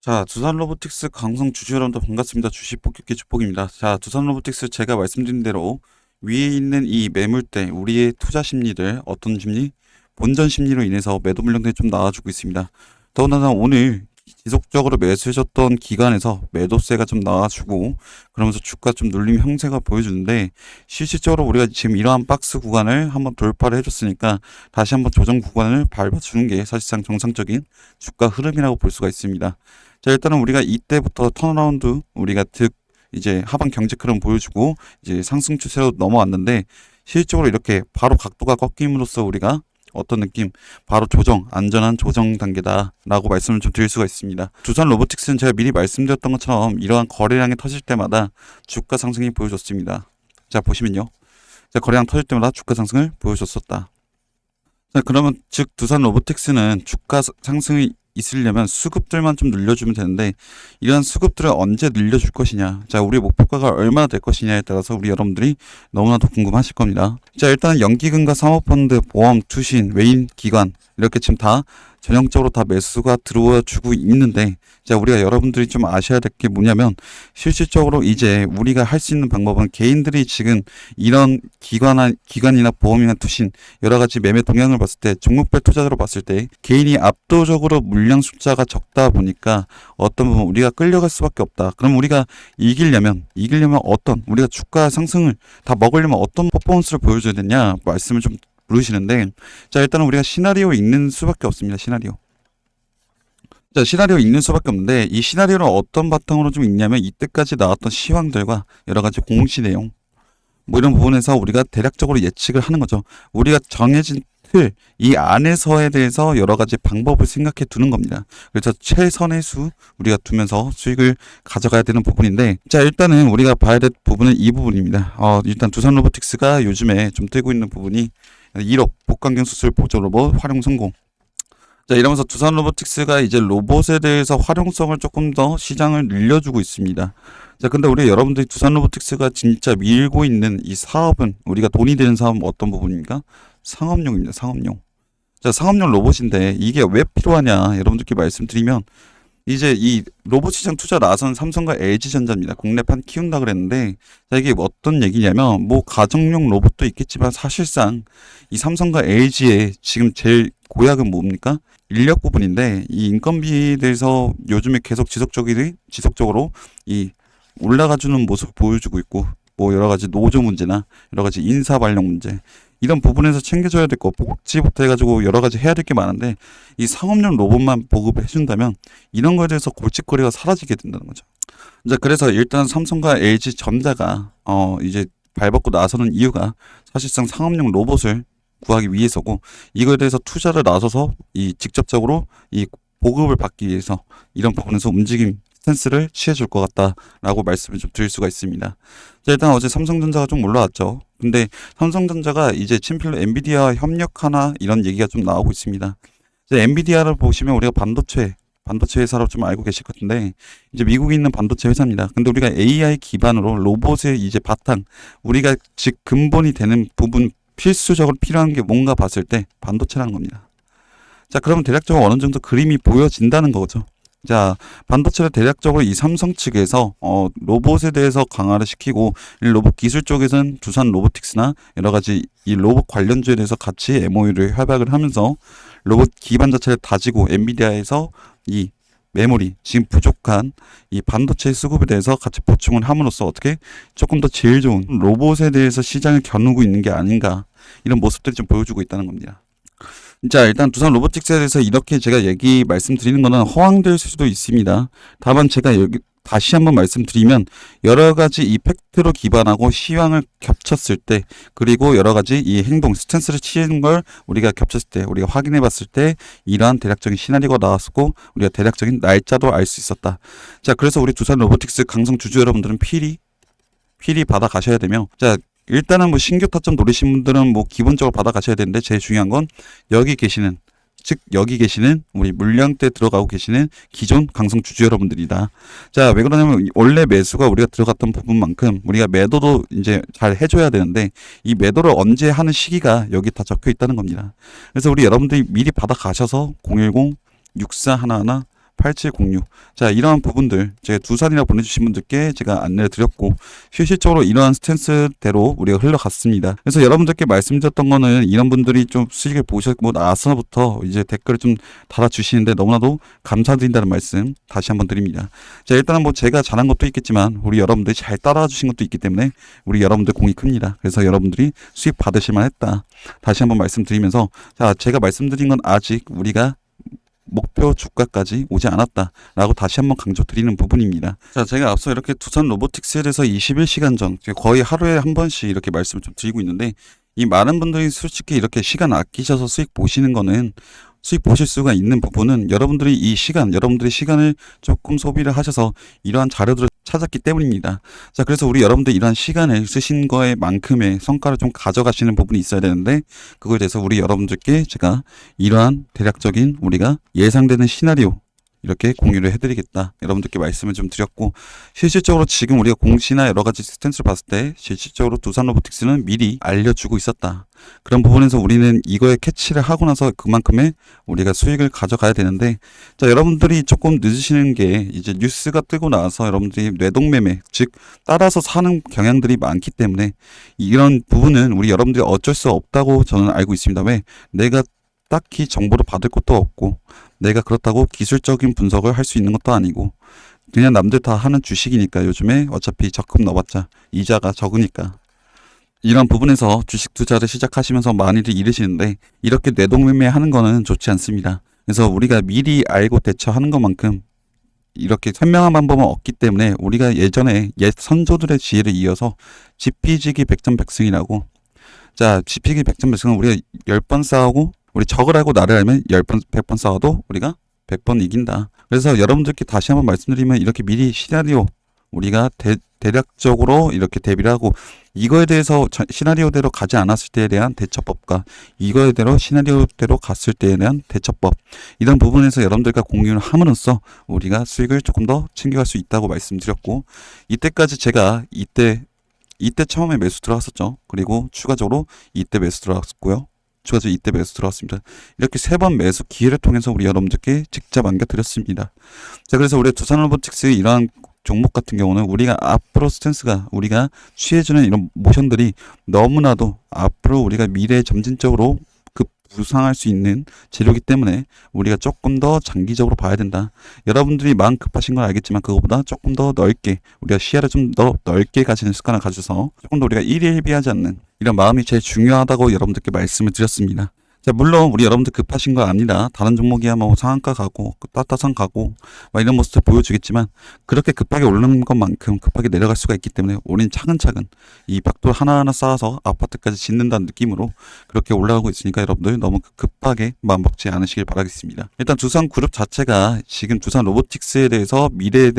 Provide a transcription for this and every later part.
자, 두산 로보틱스 강성 주주 여러분들 반갑습니다. 주식 폭격기 주폭입니다. 자, 두산 로보틱스 제가 말씀드린 대로 위에 있는 이 매물대, 우리의 투자 심리들, 어떤 심리? 본전 심리로 인해서 매도 물량들이 좀 나와주고 있습니다. 더군다나 오늘 지속적으로 매수해줬던 기간에서 매도세가 좀 나와주고 그러면서 주가 좀 눌림 형태가 보여주는데, 실질적으로 우리가 지금 이러한 박스 구간을 한번 돌파를 해줬으니까 다시 한번 조정 구간을 밟아주는 게 사실상 정상적인 주가 흐름이라고 볼 수가 있습니다. 자, 일단은 우리가 이때부터 턴어라운드, 우리가 이제 하방 경제 흐름 보여주고 이제 상승 추세로 넘어왔는데, 실질적으로 이렇게 바로 각도가 꺾임으로써 우리가 어떤 느낌? 바로 조정, 안전한 조정 단계다라고 말씀을 좀 드릴 수가 있습니다. 두산 로보틱스는 제가 미리 말씀드렸던 것처럼 이러한 거래량이 터질 때마다 주가 상승이 보여줬습니다. 자, 보시면요. 자, 거래량 터질 때마다 주가 상승을 보여줬었다. 자, 그러면 즉 두산 로보틱스는 주가 상승이 있으려면 수급들만 좀 늘려주면 되는데, 이러한 수급들을 언제 늘려줄 것이냐, 자, 우리 목표가가 얼마나 될 것이냐에 따라서 우리 여러분들이 너무나도 궁금하실 겁니다. 자, 일단은 연기금과 사모펀드, 보험, 투신, 외인, 기관 이렇게 지금 다 전형적으로 다 매수가 들어와 주고 있는데, 자, 우리가 여러분들이 좀 아셔야 될 게 뭐냐면, 실질적으로 이제 우리가 할 수 있는 방법은 개인들이 지금 이런 기관이나 보험이나 투신 여러 가지 매매 동향을 봤을 때, 종목별 투자자로 봤을 때 개인이 압도적으로 물량 숫자가 적다 보니까 어떤 부분 우리가 끌려갈 수밖에 없다. 그럼 우리가 이기려면 어떤, 우리가 주가 상승을 다 먹으려면 어떤 퍼포먼스를 보여줘야 되냐 말씀을 좀 물으시는데, 자, 일단은 우리가 시나리오 읽는 수밖에 없습니다. 시나리오. 자, 시나리오 읽는 수밖에 없는데, 이 시나리오를 어떤 바탕으로 좀 읽냐면, 이때까지 나왔던 시황들과 여러 가지 공시 내용, 뭐 이런 부분에서 우리가 대략적으로 예측을 하는 거죠. 우리가 정해진 틀, 이 안에서에 대해서 여러 가지 방법을 생각해 두는 겁니다. 그래서 최선의 수 우리가 두면서 수익을 가져가야 되는 부분인데, 자, 일단은 우리가 봐야 될 부분은 이 부분입니다. 일단 두산 로보틱스가 요즘에 좀 뜨고 있는 부분이 1억 복강경 수술 보조 로봇 활용 성공. 자, 이러면서 두산 로보틱스가 이제 로봇에 대해서 활용성을 조금 더 시장을 늘려주고 있습니다. 자, 근데 우리 여러분들이 두산 로보틱스가 진짜 밀고 있는 이 사업은, 우리가 돈이 되는 사업은 어떤 부분입니까? 상업용입니다. 상업용. 자, 상업용 로봇인데 이게 왜 필요하냐 여러분들께 말씀드리면, 이제 이 로봇 시장 투자 나선 삼성과 LG전자입니다. 국내판 키운다 그랬는데, 자, 이게 어떤 얘기냐면, 뭐 가정용 로봇도 있겠지만 사실상 이 삼성과 LG의 지금 제일 고약은 뭡니까? 인력 부분인데, 이 인건비에 대해서 요즘에 계속 지속적으로 이 올라가주는 모습을 보여주고 있고, 뭐 여러 가지 노조 문제나 여러 가지 인사 발령 문제, 이런 부분에서 챙겨줘야 될 거, 복지부터 해가지고 여러 가지 해야 될 게 많은데, 이 상업용 로봇만 보급을 해준다면 이런 거에 대해서 골칫거리가 사라지게 된다는 거죠. 이제 그래서 일단 삼성과 LG 전자가 이제 발벗고 나서는 이유가 사실상 상업용 로봇을 구하기 위해서고, 이거에 대해서 투자를 나서서 이 직접적으로 이 보급을 받기 위해서 이런 부분에서 움직임 스탠스를 취해줄 것 같다라고 말씀을 좀 드릴 수가 있습니다. 자, 일단 어제 삼성전자가 좀 올라왔죠. 근데 삼성전자가 이제 친필로 엔비디아와 협력하나 이런 얘기가 좀 나오고 있습니다. 이제 엔비디아를 보시면 우리가 반도체 회사로 좀 알고 계실 것 같은데, 이제 미국에 있는 반도체 회사입니다. 근데 우리가 AI 기반으로 로봇의 이제 바탕, 우리가 즉 근본이 되는 부분, 필수적으로 필요한 게 뭔가 봤을 때 반도체라는 겁니다. 자, 그러면 대략적으로 어느 정도 그림이 보여진다는 거죠. 자, 반도체를 대략적으로 이 삼성 측에서 로봇에 대해서 강화를 시키고, 이 로봇 기술 쪽에서는 두산 로보틱스나 여러 가지 이 로봇 관련주에 대해서 같이 MOU를 협약을 하면서 로봇 기반 자체를 다지고, 엔비디아에서 이 메모리 지금 부족한 이 반도체 수급에 대해서 같이 보충을 함으로써 어떻게 조금 더 제일 좋은 로봇에 대해서 시장을 겨누고 있는 게 아닌가, 이런 모습들이 좀 보여주고 있다는 겁니다. 자, 일단 두산 로보틱스에 대해서 이렇게 제가 말씀드리는 거는 허황될 수도 있습니다. 다만 제가 여기 다시 한번 말씀드리면, 여러 가지 이 팩트로 기반하고 시황을 겹쳤을 때, 그리고 여러 가지 이 행동, 스탠스를 취하는 걸 우리가 겹쳤을 때, 우리가 확인해 봤을 때 이러한 대략적인 시나리오가 나왔고, 우리가 대략적인 날짜도 알 수 있었다. 자, 그래서 우리 두산 로보틱스 강성 주주 여러분들은 필히 받아 가셔야 되며, 자, 일단은 뭐 신규 타점 노리신 분들은 뭐 기본적으로 받아 가셔야 되는데, 제일 중요한 건 여기 계시는 우리 물량대 들어가고 계시는 기존 강성 주주 여러분들이다. 자, 왜 그러냐면 원래 매수가 우리가 들어갔던 부분만큼 우리가 매도도 이제 잘 해줘야 되는데, 이 매도를 언제 하는 시기가 여기 다 적혀 있다는 겁니다. 그래서 우리 여러분들이 미리 받아 가셔서 010-6411 8706. 자, 이러한 부분들 제가 두산이라 보내주신 분들께 제가 안내를 드렸고 실질적으로 이러한 스탠스대로 우리가 흘러갔습니다. 그래서 여러분들께 말씀드렸던 거는 이런 분들이 좀 수익을 보셨고 나서부터 이제 댓글을 좀 달아주시는데 너무나도 감사드린다는 말씀 다시 한번 드립니다. 자, 일단은 뭐 제가 잘한 것도 있겠지만 우리 여러분들이 잘 따라와 주신 것도 있기 때문에 우리 여러분들 공이 큽니다. 그래서 여러분들이 수익 받으실만 했다. 다시 한번 말씀드리면서 자, 제가 말씀드린 건 아직 우리가 목표 주가까지 오지 않았다라고 다시 한번 강조드리는 부분입니다. 자, 제가 앞서 이렇게 두산 로보틱스에 대해서 21시간 전 거의 하루에 한 번씩 이렇게 말씀을 좀 드리고 있는데 이 많은 분들이 솔직히 이렇게 시간 아끼셔서 수익 보시는 거는 수익 보실 수가 있는 부분은 여러분들이 여러분들의 시간을 조금 소비를 하셔서 이러한 자료들을 찾았기 때문입니다. 자, 그래서 우리 여러분들 이러한 시간을 쓰신 거에 만큼의 성과를 좀 가져가시는 부분이 있어야 되는데 그거에 대해서 우리 여러분들께 제가 이러한 대략적인 우리가 예상되는 시나리오 이렇게 공유를 해드리겠다. 여러분들께 말씀을 좀 드렸고 실질적으로 지금 우리가 공시나 여러 가지 스탠스를 봤을 때 실질적으로 두산 로보틱스는 미리 알려주고 있었다. 그런 부분에서 우리는 이거에 캐치를 하고 나서 그만큼의 우리가 수익을 가져가야 되는데 자, 여러분들이 조금 늦으시는 게 이제 뉴스가 뜨고 나서 여러분들이 뇌동매매 즉 따라서 사는 경향들이 많기 때문에 이런 부분은 우리 여러분들이 어쩔 수 없다고 저는 알고 있습니다. 왜? 내가 딱히 정보를 받을 것도 없고 내가 그렇다고 기술적인 분석을 할 수 있는 것도 아니고 그냥 남들 다 하는 주식이니까 요즘에 어차피 적금 넣어봤자 이자가 적으니까 이런 부분에서 주식 투자를 시작하시면서 많이들 잃으시는데 이렇게 뇌동매매 하는 거는 좋지 않습니다. 그래서 우리가 미리 알고 대처하는 것만큼 이렇게 현명한 방법은 없기 때문에 우리가 예전에 옛 선조들의 지혜를 이어서 지피지기 백전백승이라고 자, 지피지기 백전백승은 우리가 10번 싸우고 우리 적을 알고 나를 알면 10번, 100번 싸워도 우리가 100번 이긴다. 그래서 여러분들께 다시 한번 말씀드리면 이렇게 미리 시나리오 우리가 대략적으로 이렇게 대비를 하고 이거에 대해서 시나리오대로 가지 않았을 때에 대한 대처법과 이거에 대로 시나리오대로 갔을 때에 대한 대처법 이런 부분에서 여러분들과 공유를 함으로써 우리가 수익을 조금 더 챙겨갈 수 있다고 말씀드렸고 이때까지 제가 이때 처음에 매수 들어갔었죠. 그리고 추가적으로 이때 매수 들어갔고요. 추가적으로 이때 매수 들어왔습니다. 이렇게 3번 매수 기회를 통해서 우리 여러분들께 직접 안겨드렸습니다. 자, 그래서 우리 두산 로보틱스의 이러한 종목 같은 경우는 우리가 앞으로 스탠스가 우리가 취해주는 이런 모션들이 너무나도 앞으로 우리가 미래에 점진적으로 부상할 수 있는 재료이기 때문에 우리가 조금 더 장기적으로 봐야 된다. 여러분들이 마음 급하신 건 알겠지만 그거보다 조금 더 넓게 우리가 시야를 좀 더 넓게 가지는 습관을 가져서 조금 더 우리가 일희일비하지 않는 이런 마음이 제일 중요하다고 여러분들께 말씀을 드렸습니다. 자, 물론 우리 여러분들 급하신 거 아니라 다른 종목이야 뭐 상한가 가고 따따상 가고 막 이런 모습을 보여주겠지만 그렇게 급하게 오르는 것만큼 급하게 내려갈 수가 있기 때문에 우린 차근차근 이 벽돌 하나하나 쌓아서 아파트까지 짓는다는 느낌으로 그렇게 올라가고 있으니까 여러분들 너무 급하게 마음 먹지 않으시길 바라겠습니다. 일단 두산그룹 자체가 지금 두산 로보틱스에 대해서 미래에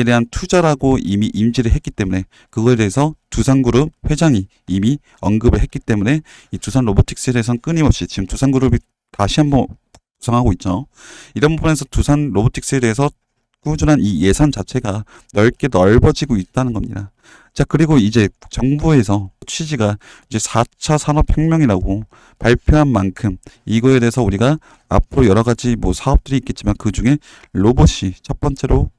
대한 투자라고 이미 인지를 했기 때문에 그거에 대해서 두산그룹 회장이 이미 언급을 했기 때문에 이 두산 로보틱스에 대해서는 끊임없이 지금 두산그룹이 다시 한번 구성하고 있죠. 이런 부분에서 두산 로보틱스에 대해서 꾸준한 이 예산 자체가 넓어지고 있다는 겁니다. 자, 그리고 이제 정부에서 취지가 이제 4차 산업혁명이라고 발표한 만큼 이거에 대해서 우리가 앞으로 여러 가지 뭐 사업들이 있겠지만 그 중에 로봇이 첫 번째로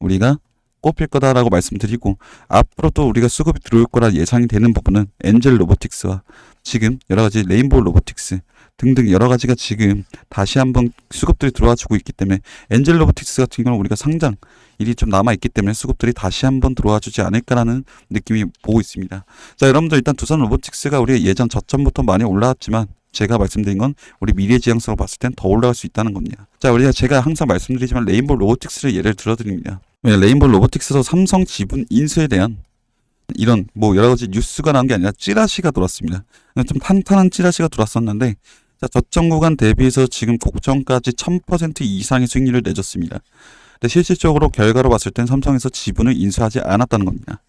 우리가 꼽힐 거다라고 말씀드리고 앞으로 또 우리가 수급이 들어올 거라 예상이 되는 부분은 엔젤 로보틱스와 지금 여러 가지 레인보우 로보틱스 등등 여러 가지가 지금 다시 한번 수급들이 들어와 주고 있기 때문에 엔젤 로보틱스 같은 경우는 우리가 상장 일이 좀 남아 있기 때문에 수급들이 다시 한번 들어와 주지 않을까라는 느낌이 보고 있습니다. 자, 여러분들 일단 두산 로보틱스가 우리 예전 저점부터 많이 올라왔지만 제가 말씀드린 건 우리 미래지향성으로 봤을 땐 더 올라갈 수 있다는 겁니다. 자, 우리가 제가 항상 말씀드리지만 레인보우 로보틱스를 예를 들어드립니다. 레인보우 로보틱스에서 삼성 지분 인수에 대한 이런 뭐 여러 가지 뉴스가 나온 게 아니라 찌라시가 돌았습니다. 좀 탄탄한 찌라시가 돌았었는데 자, 저점 구간 대비해서 지금 고점까지 1000% 이상의 수익률을 내줬습니다. 근데 실질적으로 결과로 봤을 땐 삼성에서 지분을 인수하지 않았다는 겁니다.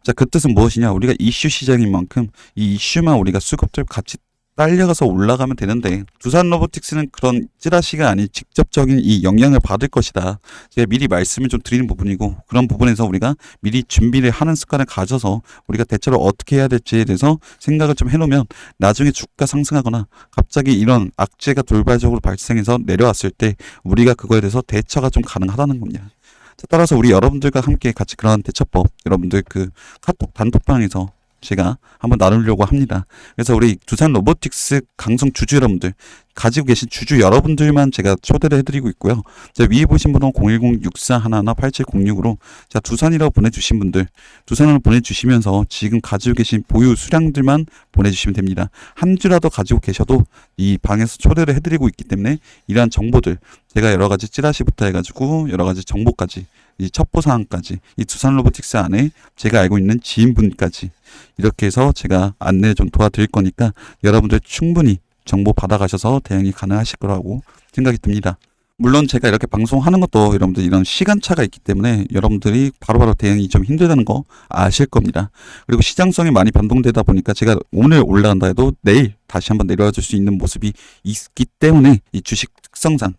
자, 그 뜻은 무엇이냐? 우리가 이슈 시장인 만큼 이 이슈만 우리가 수급들 같이 딸려가서 올라가면 되는데 두산 로보틱스는 그런 찌라시가 아닌 직접적인 이 영향을 받을 것이다. 제가 미리 말씀을 좀 드리는 부분이고 그런 부분에서 우리가 미리 준비를 하는 습관을 가져서 우리가 대처를 어떻게 해야 될지에 대해서 생각을 좀 해놓으면 나중에 주가 상승하거나 갑자기 이런 악재가 돌발적으로 발생해서 내려왔을 때 우리가 그거에 대해서 대처가 좀 가능하다는 겁니다. 자, 따라서 우리 여러분들과 함께 같이 그런 대처법 여러분들 그 카톡 단톡방에서 제가 한번 나누려고 합니다. 그래서 우리 두산 로보틱스 강성 주주 여러분들 가지고 계신 주주 여러분들만 제가 초대를 해드리고 있고요. 자, 위에 보신 번호 010-6411-8706으로 자 두산이라고 보내주신 분들 두산으로 보내주시면서 지금 가지고 계신 보유 수량들만 보내주시면 됩니다. 한 주라도 가지고 계셔도 이 방에서 초대를 해드리고 있기 때문에 이러한 정보들 제가 여러 가지 찌라시부터 해가지고 여러 가지 정보까지 이 첩보사항까지 이 두산 로보틱스 안에 제가 알고 있는 지인분까지 이렇게 해서 제가 안내 좀 도와드릴 거니까 여러분들 충분히 정보 받아가셔서 대응이 가능하실 거라고 생각이 듭니다. 물론 제가 이렇게 방송하는 것도 여러분들 이런 시간차가 있기 때문에 여러분들이 바로바로 대응이 좀 힘들다는 거 아실 겁니다. 그리고 시장성이 많이 변동되다 보니까 제가 오늘 올라간다 해도 내일 다시 한번 내려와 줄 수 있는 모습이 있기 때문에 이 주식 특성상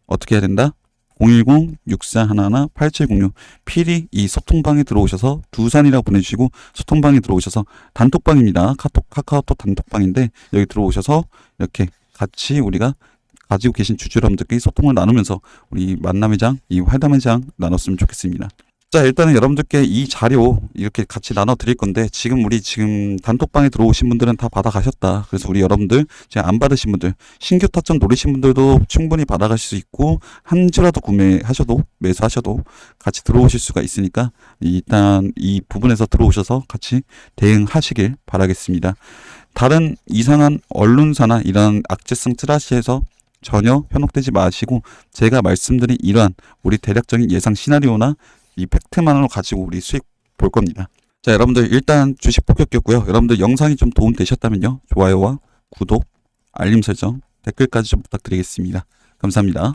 어떻게 해야 된다? 010-6411-8706 필히 이 소통방에 들어오셔서 두산이라고 보내주시고 소통방에 들어오셔서 단톡방입니다. 카카오톡 단톡방인데 여기 들어오셔서 이렇게 같이 우리가 가지고 계신 주주 여러분들끼리 소통을 나누면서 우리 만남의 장, 이 활담의 장 나눴으면 좋겠습니다. 자, 일단은 여러분들께 이 자료 이렇게 같이 나눠 드릴 건데 지금 단톡방에 들어오신 분들은 다 받아가셨다. 그래서 우리 여러분들 제가 안 받으신 분들 신규 타점 노리신 분들도 충분히 받아가실 수 있고 한 주라도 구매하셔도 매수하셔도 같이 들어오실 수가 있으니까 일단 이 부분에서 들어오셔서 같이 대응하시길 바라겠습니다. 다른 이상한 언론사나 이런 악재성 찌라시에서 전혀 현혹되지 마시고 제가 말씀드린 이러한 우리 대략적인 예상 시나리오나 이 팩트만으로 가지고 우리 수익 볼 겁니다. 자, 여러분들 일단 주식 폭격기였고요. 여러분들 영상이 좀 도움 되셨다면요. 좋아요와 구독, 알림 설정, 댓글까지 좀 부탁드리겠습니다. 감사합니다.